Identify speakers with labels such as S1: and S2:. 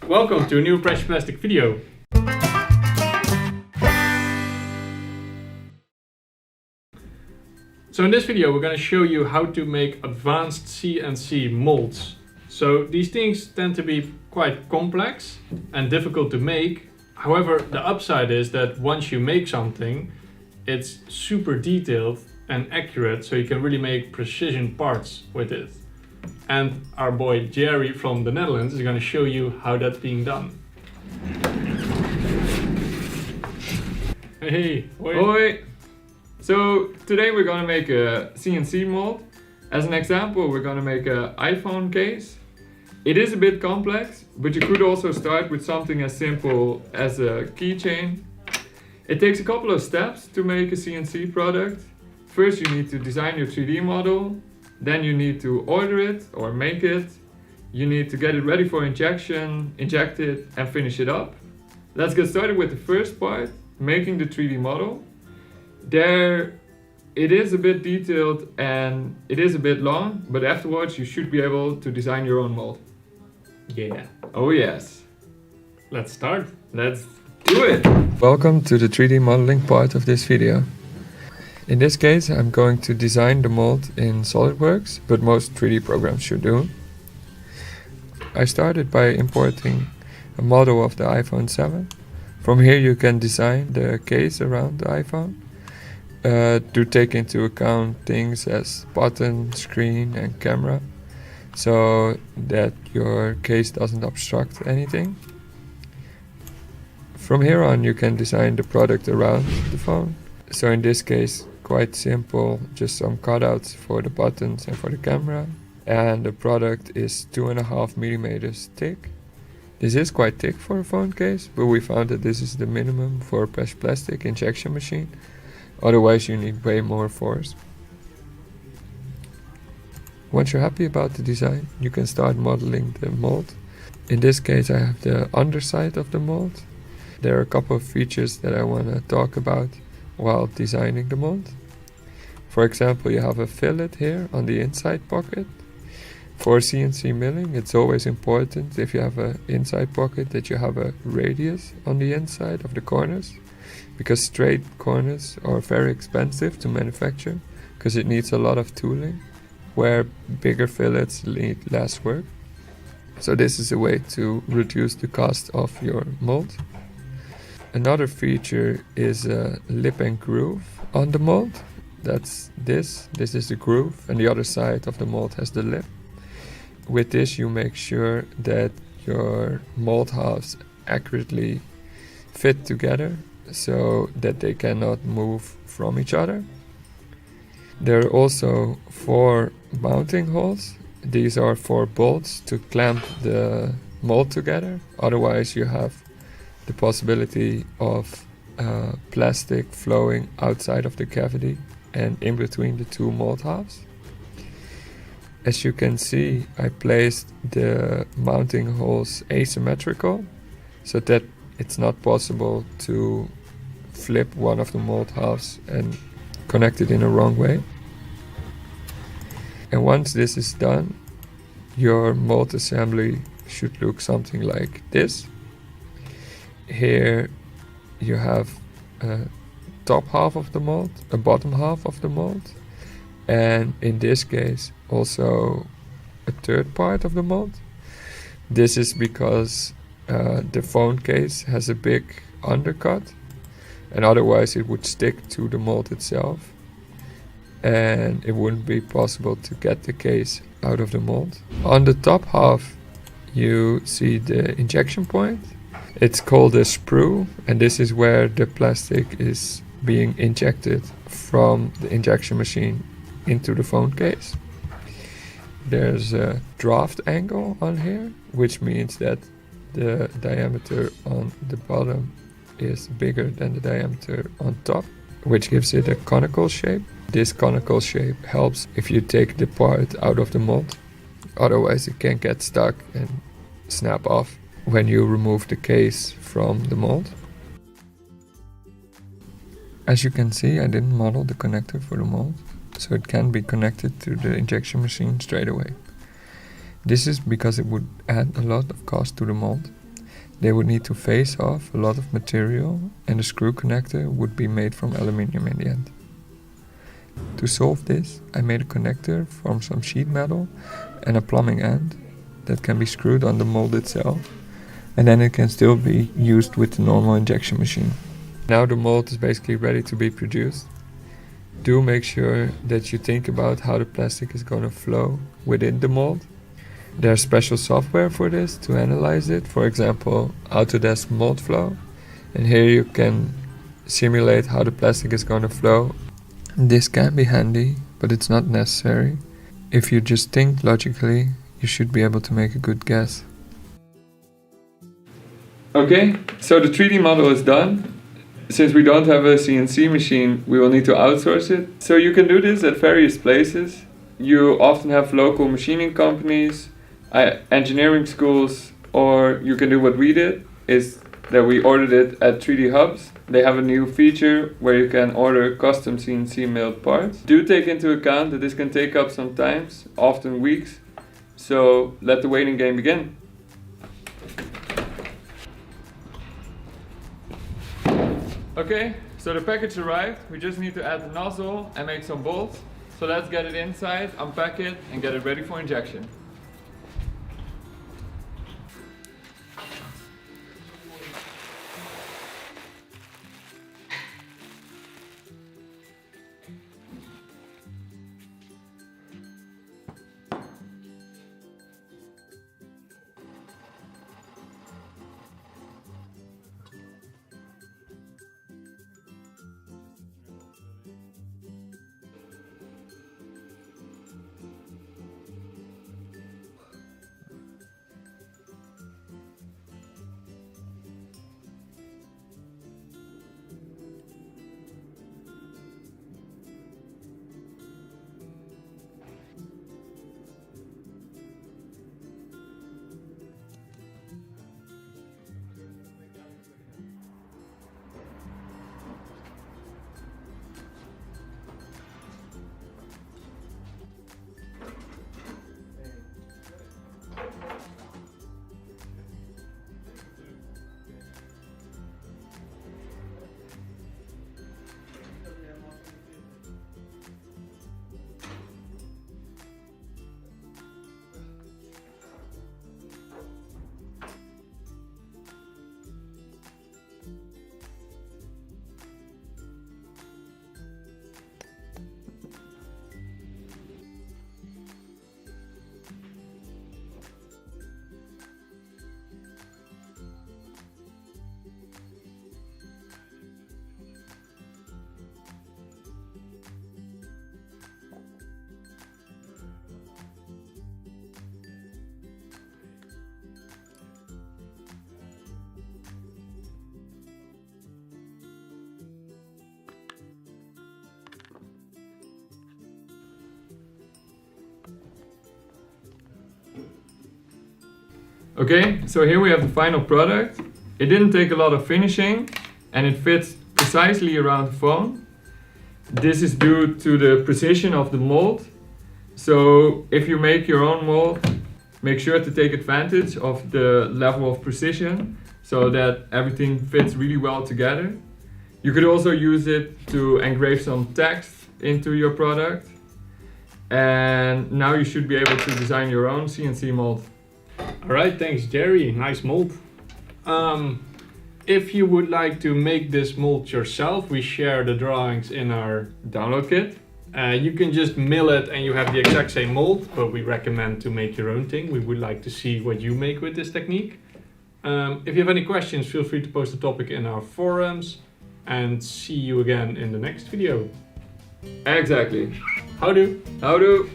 S1: Welcome to a new Fresh Plastic video. So in this video we're going to show you how to make advanced CNC molds. So these things tend to be quite complex and difficult to make. However, the upside is that once you make something, it's super detailed and accurate, so you can really make precision parts with it. And our boy Dari from the Netherlands is going to show you how that's being done. Hey, hoi.
S2: Hoi! So today we're gonna make a CNC mold. As an example, we're gonna make an iPhone case. It is a bit complex, but you could also start with something as simple as a keychain. It takes a couple of steps to make a CNC product. First you need to design your 3D model, then you need to order it or make it. You need to get it ready for injection, inject it and finish it up. Let's get started with the first part, making the 3D model. It is a bit detailed and it is a bit long, but afterwards you should be able to design your own mold.
S1: Yeah.
S2: Oh yes.
S1: Let's start.
S2: Let's do it!
S3: Welcome to the 3D modeling part of this video. In this case I'm going to design the mold in SolidWorks, but most 3D programs should do. I started by importing a model of the iPhone 7. From here you can design the case around the iPhone. To take into account things as button, screen and camera, so that your case doesn't obstruct anything. From here on you can design the product around the phone. So in this case quite simple, just some cutouts for the buttons and for the camera. And the product is 2.5 millimeters thick. This is quite thick for a phone case, but we found that this is the minimum for a pressed plastic injection machine. Otherwise you need way more force. Once you're happy about the design, you can start modeling the mold. In this case I have the underside of the mold. There are a couple of features that I want to talk about while designing the mold. For example, you have a fillet here on the inside pocket. For CNC milling, it's always important if you have an inside pocket that you have a radius on the inside of the corners, because straight corners are very expensive to manufacture because it needs a lot of tooling, where bigger fillets need less work. So this is a way to reduce the cost of your mold. Another feature is a lip and groove on the mold. That's this is the groove, and the other side of the mold has the lip. With this you make sure that your mold halves accurately fit together so that they cannot move from each other. There are also 4 mounting holes. These are 4 bolts to clamp the mold together. Otherwise you have the possibility of plastic flowing outside of the cavity and in between the 2 mold halves. As you can see, I placed the mounting holes asymmetrical so that it's not possible to flip one of the mold halves and connect it in a wrong way. And once this is done, your mold assembly should look something like this. Here you have a top half of the mold, a bottom half of the mold, and in this case also a third part of the mold. This is because the phone case has a big undercut, and otherwise it would stick to the mold itself and it wouldn't be possible to get the case out of the mold. On the top half you see the injection point. It's called a sprue, and this is where the plastic is being injected from the injection machine into the phone case. There's a draft angle on here, which means that the diameter on the bottom is bigger than the diameter on top, which gives it a conical shape. This conical shape helps if you take the part out of the mold. Otherwise it can get stuck and snap off when you remove the case from the mold. As you can see, I didn't model the connector for the mold, so it can be connected to the injection machine straight away. This is because it would add a lot of cost to the mold. They would need to face off a lot of material, and the screw connector would be made from aluminium in the end. To solve this, I made a connector from some sheet metal and a plumbing end that can be screwed on the mold itself, and then it can still be used with the normal injection machine. Now the mold is basically ready to be produced. Do make sure that you think about how the plastic is going to flow within the mold. There's special software for this to analyze it, for example Autodesk Mold Flow, and here you can simulate how the plastic is going to flow. This can be handy, but it's not necessary. If you just think logically, you should be able to make a good guess.
S2: Okay, so the 3D model is done. Since we don't have a CNC machine, we will need to outsource it. So you can do this at various places. You often have local machining companies, engineering schools, or you can do what we did, is that we ordered it at 3D Hubs. They have a new feature where you can order custom CNC milled parts. Do take into account that this can take up some time, often weeks, so let the waiting game begin. Okay, so the package arrived. We just need to add the nozzle and make some bolts. So let's get it inside, unpack it, and get it ready for injection. Okay, so here we have the final product. It didn't take a lot of finishing and it fits precisely around the phone. This is due to the precision of the mold. So if you make your own mold, make sure to take advantage of the level of precision so that everything fits really well together. You could also use it to engrave some text into your product. And now you should be able to design your own CNC mold.
S1: Alright, thanks Jerry, nice mold. If you would like to make this mold yourself, we share the drawings in our
S2: Download kit.
S1: You can just mill it and you have the exact same mold, but we recommend to make your own thing. We would like to see what you make with this technique. If you have any questions, feel free to post a topic in our forums, and see you again in the next video.
S2: Exactly.
S1: Houdoe!
S2: Houdoe!